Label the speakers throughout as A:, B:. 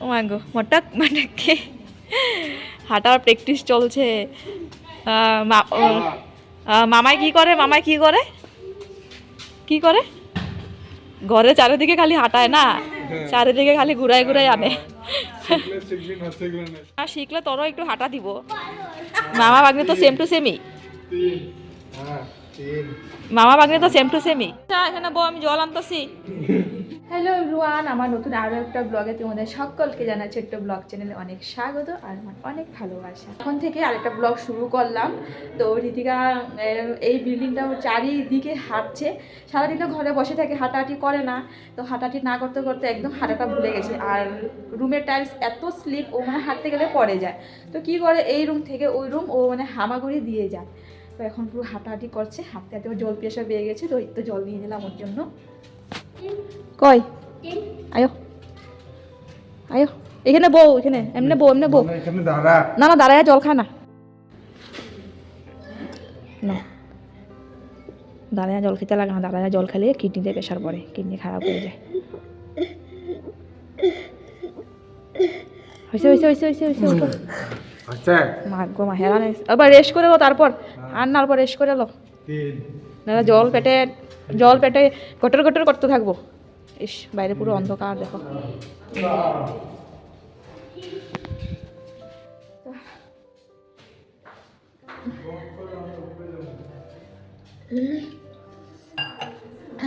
A: ও মা গো, মটক মটকে হাঁটার প্র্যাকটিস চলছে। মামাই কি করে, মামাই কি করে, কি করে? ঘরে চারিদিকে খালি হাঁটায় না, চারিদিকে খালি ঘুরাই ঘুরাই আনে। আর শিখলে তোরও একটু হাঁটা দিব। মামা ভাগ্নে তো সেম টু সেমই, মামা ভাগ্নে তো সেম টু সেমই। এখানে বউ, আমি জল আনতেছি। হ্যালো এভরিওয়ান, আমার নতুন আরও একটা ব্লগে তোমাদের সকলকে জানাই ছোট্ট ব্লগ চ্যানেলে অনেক স্বাগত আর আমার অনেক ভালোবাসা। এখন থেকে আরেকটা ব্লগ শুরু করলাম। তো ঋতিকা এই বিল্ডিংটা চারিদিকে হাঁটছে, সারাদিন তো ঘরে বসে থাকে, হাঁটাহাঁটি করে না। তো হাঁটাহাঁটি না করতে করতে একদম হাঁটাটা ভুলে গেছে। আর রুমের টাইলস এত স্লিপ, ও মানে হাঁটতে গেলে পড়ে যায়। তো কি করে, এই রুম থেকে ওই রুম ও মানে হামাগুড়ি দিয়ে যায়। তো এখন পুরো হাঁটাহাঁটি করছে, হাঁটতে হাঁটতে জল পিয়াসা পেয়ে গেছে। তো একটু জল নিয়ে নিলাম ওর জন্য। কই আয়ো আয়ো, এখানে বউ, এখানে এমনি বউ, এমনি বউ। না না, দাঁড়ায় জল খায় না, না দাঁড়ায় জল খেতে লাগে না। দাঁড়ায় জল খেলে কিডনিতে প্রেশার পড়ে, কিডনি খারাপ হয়ে যায়। হয়েছে হয়েছে হয়েছে হয়েছে হয়েছে, ওঠো। মাগো মা হেরান, আবার রেস্ট করে লো, তারপর আর না, অল্প রেস্ট করে লো। দাদা জল পেটে গটর গটর করতে থাকবো। ইস, বাইরে পুরো অন্ধকার দেখো।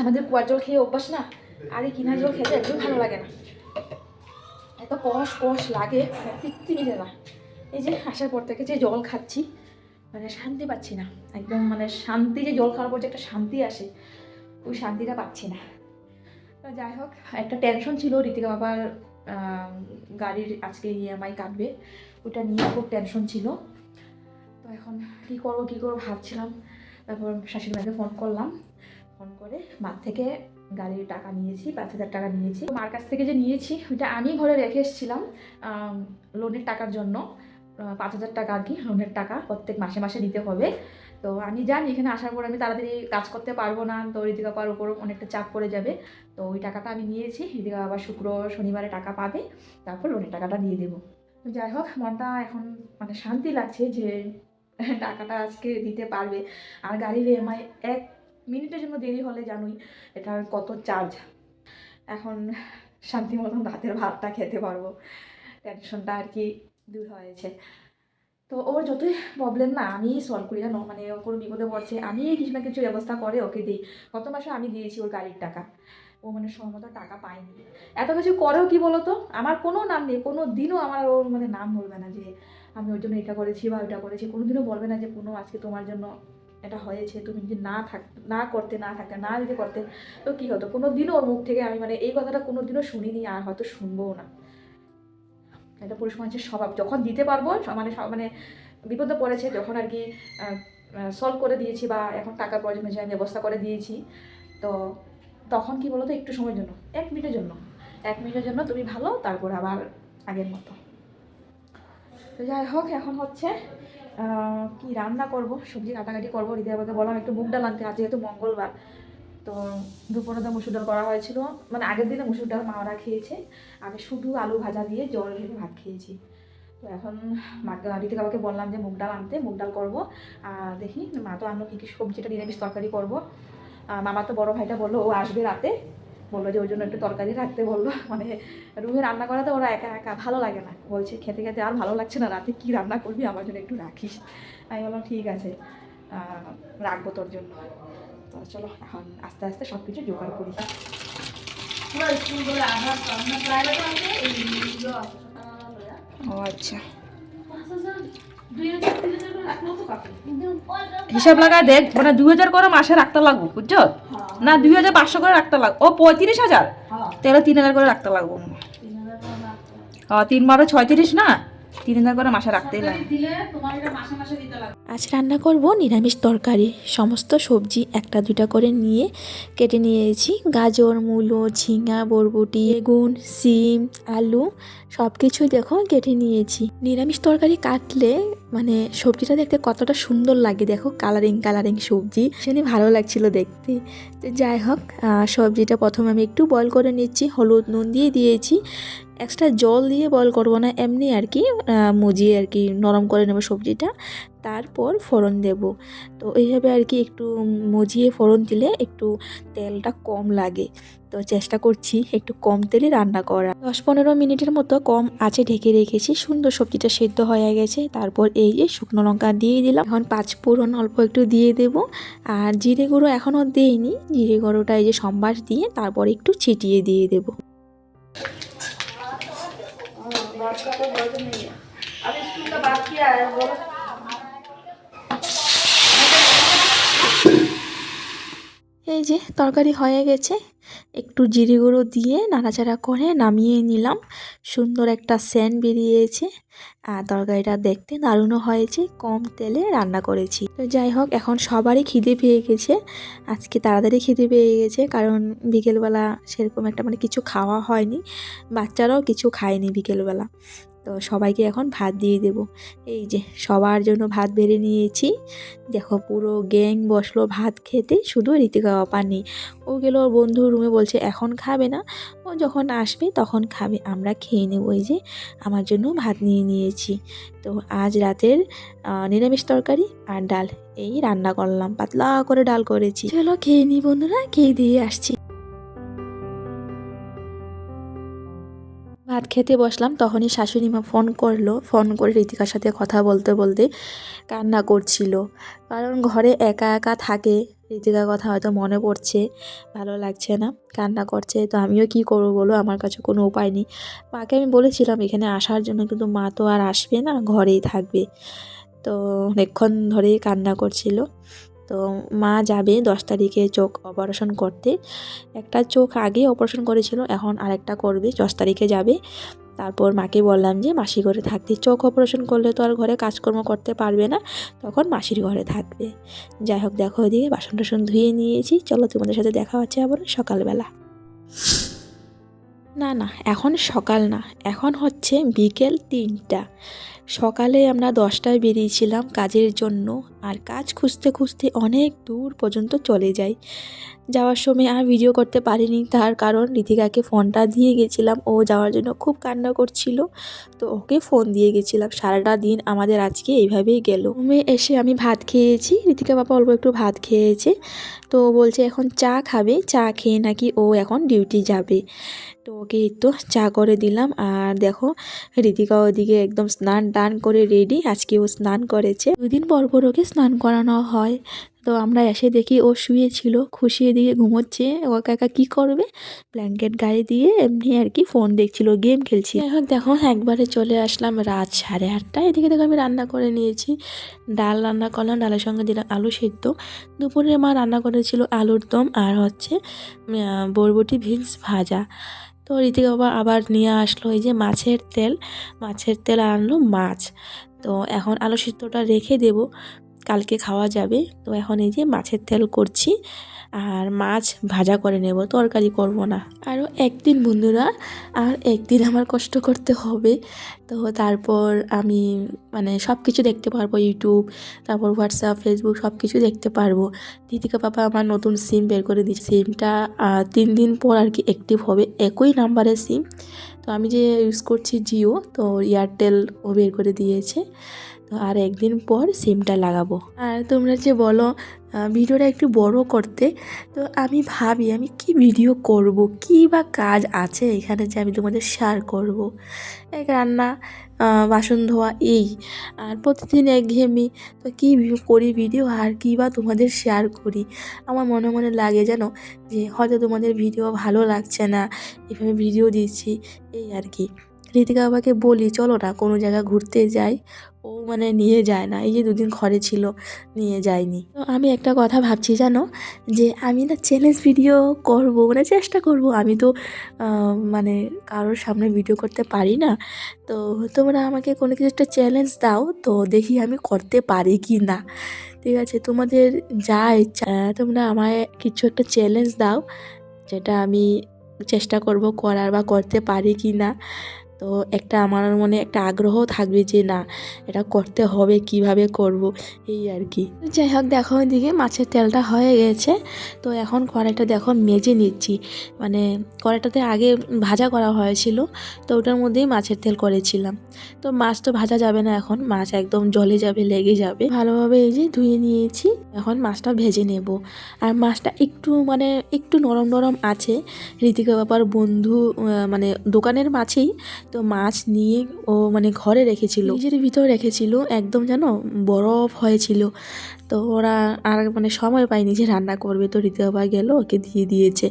A: আমাদের কুয়ার জল খেয়ে অভ্যাস না, আর এই কিনা জল খেতে একদম ভালো লাগে না, এত কষ কষ লাগে, তৃপ্তি মিলে না। এই যে আসার পর থেকে যে জল খাচ্ছি, মানে শান্তি পাচ্ছি না একদম, মানে শান্তি, যে জল খাওয়ার পর যে একটা শান্তি আসে, ওই শান্তিটা পাচ্ছি না। তো যাই হোক, একটা টেনশন ছিল, ঋতিকা বাবার গাড়ির আজকে ইএমআই কাটবে, ওটা নিয়ে খুব টেনশন ছিল। তো এখন কী করবো ভাবছিলাম। তারপর শাশুড়ি মাকে ফোন করলাম, ফোন করে মার থেকে গাড়ির টাকা নিয়েছি, 5,000 টাকা নিয়েছি। মার কাছ থেকে যে নিয়েছি ওইটা আমি ঘরে রেখে এসেছিলাম লোনের টাকার জন্য। 5,000 টাকা আর কি, লোনের টাকা প্রত্যেক মাসে মাসে দিতে হবে। তো আমি জানি এখানে আসার পর আমি তাড়াতাড়ি কাজ করতে পারবো না, তো ঋতিকা বাবার উপর অনেকটা চাপ পড়ে যাবে। তো ওই টাকাটা আমি নিয়েছি, ঋতিকা বাবা শনিবারে টাকা পাবে, তারপর লোনের টাকাটা দিয়ে দেবো। তো যাই হোক, মনটা এখন মানে শান্তি লাগছে যে টাকাটা আজকে দিতে পারবে। আর গাড়ির ইএমআই 1 মিনিটের জন্য দেরি হলে জানোই এটার কত চার্জ। এখন শান্তি মতন রাতের ভাতটা খেতে পারবো, টেনশনটা আর কি দূর হয়েছে। তো ওর যতই প্রবলেম না আমি সলভ করি না, মানে ও কোনো বিপদে পড়ছে আমি কিছু না কিছু ব্যবস্থা করে ওকে দিই। গত মাসে আমি দিয়েছি ওর গাড়ির টাকা, ও মানে সময় টাকা পায়নি। এত কিছু করেও কি বলতো, আমার কোনো নাম নেই, কোনো দিনও আমার ওর মানে নাম বলবে না যে আমি ওর জন্য এটা করেছি বা ওইটা করেছি, কোনো দিনও বলবে না যে কোনো আজকে তোমার জন্য এটা হয়েছে, তুমি যদি না করতে তো কী হতো। কোনো দিনও ওর মুখ থেকে আমি মানে এই কথাটা কোনো দিনও শুনিনি, আর হয়তো শুনবোও না। এটা পুরুষ মানুষের স্বভাব, যখন দিতে পারবো মানে বিপদে পড়েছে যখন আর কি সলভ করে দিয়েছি, বা এখন টাকার প্রয়োজন হয়েছে আমি ব্যবস্থা করে দিয়েছি, তো তখন কি বলতো, একটু সময়ের জন্য, 1 মিনিটের জন্য তুমি ভালো, তারপর আবার আগের মতো। তো যাই হোক, এখন হচ্ছে কি রান্না করব, সবজি কাটাকাটি করবো। রিদিয়াবাকে বললাম একটু মুগ ডাল আনতে, আজ যেহেতু মঙ্গলবার। তো দুপুরে তো মুসুর ডাল করা হয়েছিল, মানে আগের দিনে মুসুর ডাল মাওরা খেয়েছে, আমি শুধু আলু ভাজা দিয়ে জল ঢেলে ভাত খেয়েছি। তো এখন ঋতিকা বাবাকে বললাম যে মুগ ডাল আনতে, মুগ ডাল করবো। আর দেখি মা তো আনলো কী সবজিটা নিরামিষ তরকারি করবো। মামা তো বড় ভাইটা বললো ও আসবে রাতে, বললো যে ওই জন্য একটু তরকারি রাখতে বললো। মানে রুমে রান্না করাতে ওরা একা একা ভালো লাগে না, বলছে খেতে খেতে আর ভালো লাগছে না, রাতে কী রান্না করবি আমার জন্য একটু রাখিস। আমি বললাম ঠিক আছে, রাখবো তোর জন্য। তো চলো এখন আস্তে আস্তে সব কিছু জোগাড় করি। ও আচ্ছা, হিসাব লাগা দেখ, মানে 2,000 করে মাসে রাখতে লাগবো, বুঝছো না? 2,500 করে রাখতে লাগবো। ও 35,000, তাহলে 3,000 করে রাখতে লাগবো। 3 বারো 36 না, 3,000 করে মাসে রাখতেই লাগে।
B: আজ রান্না করব নিরামিষ তরকারি। সমস্ত সবজি একটা দুটা করে নিয়ে কেটে নিয়েছি। গাজর, মূলো, ঝিঙা, বরবটি, বেগুন, সিম, আলু সব কিছুই দেখো কেটে নিয়েছি। নিরামিষ তরকারি কাটলে মানে সবজিটা দেখতে কতটা সুন্দর লাগে, দেখো কালারিং কালারিং সবজি, ভীষণই ভালো লাগছিল দেখতে। তো যাই হোক, সবজিটা প্রথমে আমি একটু বয়েল করে নিচ্ছি, হলুদ নুন দিয়ে দিয়েছি। এক্সট্রা জল দিয়ে বয়েল করবো না, এমনি আর কি মজিয়ে আর কি নরম করে নেবো সবজিটা, তারপর ফোড়ন দেব। তো এইভাবে আর কি একটু মজিয়ে ফোড়ন দিলে একটু তেলটা কম লাগে। তো চেষ্টা করছি একটু কম তেলে রান্না করা। 10-15 মিনিটের মতো কম আঁচে ঢেকে রেখেছি, সুন্দর সবজিটা সেদ্ধ হয়ে গেছে। তারপর এই যে শুকনো লঙ্কা দিয়ে দিলাম, এখন 5 ফোড়ন অল্প একটু দিয়ে দেব। আর জিরে গুঁড়ো এখনও দেইনি, জিরে গুঁড়োটা এই যে সম্বাস দিয়ে তারপর একটু ছিটিয়ে দিয়ে দেবো। এই যে তরকারি হয়ে গেছে, একটু জিরে গুঁড়ো দিয়ে নাড়াচাড়া করে নামিয়ে নিলাম। সুন্দর একটা সেন্ট বেরিয়েছে, আর তরকারিটা দেখতে দারুণও হয়েছে, কম তেলে রান্না করেছি। তো যাই হোক, এখন সবারই খিদে পেয়ে গেছে, আজকে তাড়াতাড়ি খিদে পেয়ে গেছে, কারণ বিকেলবেলা সেরকম একটা মানে কিছু খাওয়া হয়নি, বাচ্চারাও কিছু খায়নি বিকেলবেলা। তো সবাইকে এখন ভাত দিয়ে দেব। এই যে সবার জন্য ভাত বেড়ে নিয়েছি, দেখো পুরো গ্যাং বসলো ভাত খেতে, শুধু ঋতিকা আপা নেই। ও গেল ওর বন্ধুর রুমে, বলছে এখন খাবে না, ও যখন আসবে তখন খাবে, আমরা খেয়ে নেব। ওই যে আমার জন্য ভাত নিয়ে নিয়েছি। তো আজ রাতের নিরামিষ তরকারি আর ডাল এই রান্না করলাম, পাতলা করে ডাল করেছি। চলো খেয়ে নিই বন্ধুরা, খেয়ে দিয়ে আসছি। ভাত খেতে বসলাম, তখনই শাশুড়ি মা ফোন করলো, ফোন করে ঋতিকার সাথে কথা বলতে বলতে কান্না করছিল, কারণ ঘরে একা একা থাকে, ঋতিকার কথা হয়তো মনে পড়ছে, ভালো লাগছে না, কান্না করছে। তো আমিও কি করবো বলো, আমার কাছে কোনো উপায় নেই। মাকে আমি বলেছিলাম এখানে আসার জন্য, কিন্তু মা তো আর আসবে না, ঘরেই থাকবে। তো অনেকক্ষণ ধরেই কান্না করছিল। তো মা যাবে 10 তারিখে চোখ অপারেশন করতে, একটা চোখ আগে অপারেশন করেছিল, এখন আরেকটা করবে, 10 তারিখে যাবে। তারপর মাকে বললাম যে মাসি ঘরে থাকতে, চোখ অপারেশন করলে তো আর ঘরে কাজকর্ম করতে পারবে না, তখন মাসির ঘরে থাকবে। যাই হোক, দেখো ওইদিকে বাসন টাসন ধুয়ে নিয়েছি, চলো তোমাদের সাথে দেখা হচ্ছে আবার সকালবেলা। না না, এখন সকাল না, এখন হচ্ছে বিকেল 3টা। সকালে আমরা 10টায় বেরিয়েছিলাম কাজের জন্য, আর কাজ খুঁজতে খুঁজতে অনেক দূর পর্যন্ত চলে যাই। যাওয়ার সময় আর ভিডিও করতে পারিনি, তার কারণ ঋতিকাকে ফোনটা দিয়ে গেছিলাম, ও যাওয়ার জন্য খুব কান্না করছিল, তো ওকে ফোন দিয়ে গেছিলাম। সারাটা দিন আমাদের আজকে এইভাবেই গেল। রুমে এসে আমি ভাত খেয়েছি, ঋতিকা বাবা অল্প একটু ভাত খেয়েছে, তো বলছে এখন চা খাবে, চা খেয়ে নাকি ও এখন ডিউটি যাবে। তো ওকে এই তো চা করে দিলাম। আর দেখো ঋতিকা ওদিকে একদম স্নান টান করে রেডি, আজকে ও স্নান করেছে, 2 দিন পর পর ওকে স্নান করানো হয়। তো আমরা এসে দেখি ও শুয়েছিল, খুশিয়ে দিয়ে ঘুমোচ্ছে, ও একা একা কী করবে, ব্ল্যাঙ্কেট গায়ে দিয়ে এমনি আর কি ফোন দেখছিল, গেম খেলছি। এখন দেখো একবারে চলে আসলাম রাত 8:30। এদিকে দেখো আমি রান্না করে নিয়েছি, ডাল রান্না করলাম, ডালের সঙ্গে দিলাম আলু সেদ্ধ। দুপুরে মা রান্না করেছিল আলুর দম আর হচ্ছে বরবটি ভিন্স ভাজা। তো ঋতিকা বাবা আবার নিয়ে আসলো এই যে মাছের তেল আনলো মাছ। তো এখন আলু সিদ্ধটা রেখে দেব, কালকে খাওয়া যাবে। তো এখন এই যে মাছের তেল করছি, আর মাছ ভাজা করে নেব, তরকারি করব না। আরও একদিন বন্ধুরা, আর একদিন আমার কষ্ট করতে হবে। তো তারপর আমি মানে সব কিছু দেখতে পারবো, ইউটিউব, তারপর হোয়াটসঅ্যাপ, ফেসবুক সব কিছু দেখতে পারবো। ঋতিকা পাপা আমার নতুন সিম বের করে দিচ্ছে, সিমটা 3 দিন পর আর কি অ্যাক্টিভ হবে, একই নাম্বারের সিম। তো আমি যে ইউজ করছি জিও, তো এয়ারটেল ও বের করে দিয়েছে। তো আর একদিন পর সিমটা লাগাবো। আর তোমরা যে বলো ভিডিওটা একটু বড় করতে, তো আমি ভাবি আমি কি ভিডিও করব, কি বা কাজ আছে এখানে যে আমি তোমাদের শেয়ার করব। এক রান্না, বাসন ধোয়া, এই আর প্রতিদিন একঘেয়েমি, তো কী করি ভিডিও, আর কী বা তোমাদের শেয়ার করি। আমার মনে মনে লাগে যেন যে হয়তো তোমাদের ভিডিও ভালো লাগছে না, এভাবে ভিডিও দিচ্ছি, এই আর কি। ঋতিকা বাবাকে বলি চলো না কোনো জায়গা ঘুরতে যাই, ও মানে নিয়ে যায় না, এই যে 2 দিন ঘরে ছিল, নিয়ে যায়নি। তো আমি একটা কথা ভাবছি জানো, যে আমি না চ্যালেঞ্জ ভিডিও করব, মানে চেষ্টা করব। আমি তো মানে কারোর সামনে ভিডিও করতে পারি না, তো তোমরা আমাকে কোনো কিছু একটা চ্যালেঞ্জ দাও, তো দেখি আমি করতে পারি কি না। ঠিক আছে, তোমাদের যা ইচ্ছা, তোমরা আমায় কিছু একটা চ্যালেঞ্জ দাও, যেটা আমি চেষ্টা করব করার, বা করতে পারি কি না। তো একটা আমার মনে একটা আগ্রহ থাকবে যে না এটা করতে হবে, কিভাবে করব, এই আর কি। যাই হোক, দেখো ওইদিকে মাছের তেলটা হয়ে গেছে। তো এখন কড়াইটা দেখো মেজে নিচ্ছি, মানে কড়াইটাতে আগে ভাজা করা হয়েছিল, তো ওটার মধ্যেই মাছের তেল করেছিলাম। তো মাছ তো ভাজা যাবে না, এখন মাছ একদম জলে যাবে, লেগে যাবে। ভালোভাবে এই যে ধুয়ে নিয়েছি, এখন মাছটা ভেজে নেব। আর মাছটা একটু মানে একটু নরম নরম আছে। ঋতিকা বাবার বন্ধু মানে দোকানের মাছেই, তো মাছ নিয়ে ও মানে ঘরে রেখেছিল, নিজের ভিতরে রেখেছিল, একদম যেন বরফ হয়েছিল। তো ওরা আর মানে সময় পায়নি যে রান্না করবে, তো ঋতিকা বাবা গেল ওকে দিয়ে দিয়েছে।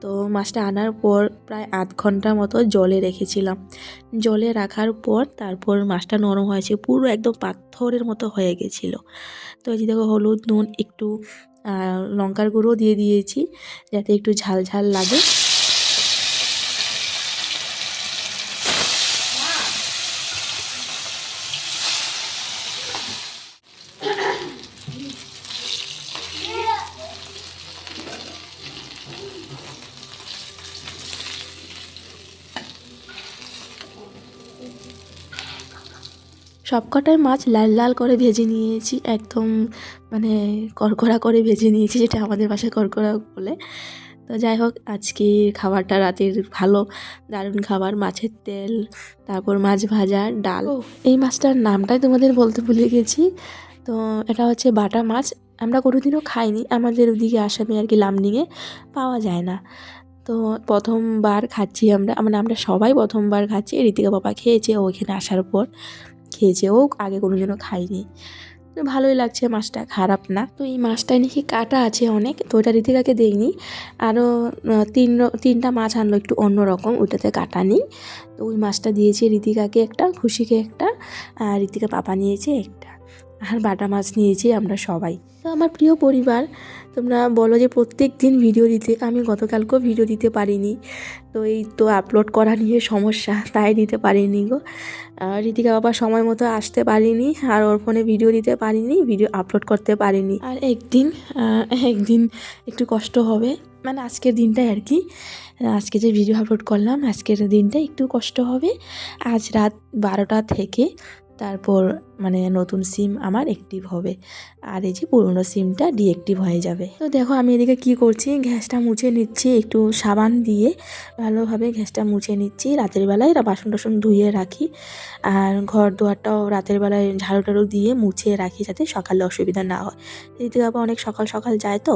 B: তো মাছটা আনার পর প্রায় আধ ঘন্টার মতো জলে রেখেছিলাম। জলে রাখার পর তারপর মাছটা নরম হয়েছে, পুরো একদম পাথরের মতো হয়ে গেছিলো। তো এই যে দেখো হলুদ, নুন, একটু লঙ্কার গুঁড়ো দিয়ে দিয়েছি যাতে একটু ঝাল ঝাল লাগে। সবকটাই মাছ লাল লাল করে ভেজে নিয়েছি, একদম মানে কড়কড়া করে ভেজে নিয়েছি, যেটা আমাদের বাসায় কড়কড়া বলে। তো যাই হোক, আজকের খাবারটা রাতের ভালো দারুণ খাবার, মাছের তেল, তারপর মাছ ভাজা, ডাল। এই মাছটার নামটাই তোমাদের বলতে ভুলে গেছি। তো এটা হচ্ছে বাটা মাছ, আমরা কোনোদিনও খাইনি, আমাদের ওদিকে আসামে আর কি লামডিংয়ে পাওয়া যায় না। তো প্রথমবার খাচ্ছি আমরা, মানে আমরা সবাই প্রথমবার খাচ্ছি। ঋতিকা বাবা খেয়েছে, ও এখানে আসার পর খেয়েছে, ও আগে কোনোদিনও খায়নি। তো ভালোই লাগছে, মাছটা খারাপ না। তো এই মাছটায় নাকি কাটা আছে অনেক, তো ওটা ঋতিকাকে দেয়নি। আরও তিনটা মাছ আনলো একটু অন্যরকম, ওইটাতে কাটা নেই। তো ওই মাছটা দিয়েছে ঋতিকাকে একটা, খুশিকে একটা, আর ঋতিকা পাপা নিয়েছে একটা, আর বাটা মাছ নিয়েছি আমরা সবাই। তো আমার প্রিয় পরিবার, তোমরা বলো যে প্রত্যেক দিন ভিডিও দিতে, আমি গতকালকেও ভিডিও দিতে পারিনি। তো এই তো আপলোড করা নিয়ে সমস্যা, তাই দিতে পারিনি গো। ঋতিকা বাবা সময় মতো আসতে পারিনি, আর ওর ফোনে ভিডিও দিতে পারিনি, ভিডিও আপলোড করতে পারিনি। আর একদিন একটু কষ্ট হবে, মানে আজকের দিনটাই আর কি, আজকে যে ভিডিও আপলোড করলাম আজকের দিনটা একটু কষ্ট হবে। আজ রাত 12টা থেকে তারপর মানে নতুন সিম আমার অ্যাক্টিভ হবে, আর এই যে পুরনো সিমটা ডিঅ্যাক্টিভ হয়ে যাবে। তো দেখো আমি এদিকে কি করছি, গ্যাসটা মুছে নিচ্ছি একটু সাবান দিয়ে, ভালোভাবে গ্যাসটা মুছে নিচ্ছি। রাতের বেলায় বাসন টাসন ধুয়ে রাখি, আর ঘর দুয়ারটাও রাতের বেলায় ঝাড়ু টাড়ু দিয়ে মুছে রাখি যাতে সকালে অসুবিধা না হয়। এদিকে আবার অনেক সকাল সকাল যায়, তো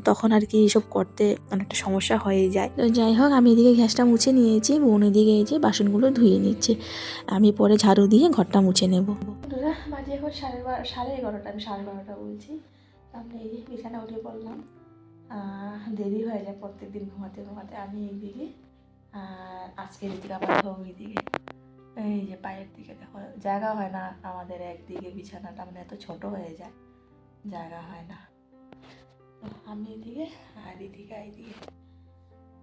B: তখন আর কি এসব করতে অনেকটা সমস্যা হয়ে যায়। তো যাই হোক, আমি এদিকে গ্যাসটা মুছে নিয়েছি, বোন এদিকে এই যে বাসনগুলো ধুয়ে নিচ্ছে, আমি পরে ঝাড়ু দিয়ে ঘরটা মুছে নেব। বাজে এখন 11:30, আমি 12:30 বলছি। আমরা এই যে বিছানা উঠে পড়লাম, দেরি হয়ে যায় প্রত্যেক দিন ঘুমাতে ঘুমাতে। আমি এইদিকে, আর আজকে ঋতিকা আবার ওইদিকে, এই যে পায়ের দিকে দেখো জায়গা হয় না আমাদের, একদিকে বিছানাটা মানে এত ছোট হয়ে যায়, জায়গা হয় না। তো আমি এদিকে আর ঋতিকা এইদিকে।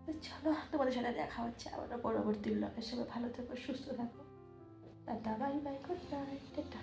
B: তো চলো, তোমাদের সাথে দেখা হচ্ছে আবার পরবর্তী ব্লগের। সবাই ভালো থেকো, সুস্থ থাকো, tata, bye bye, good night, tata.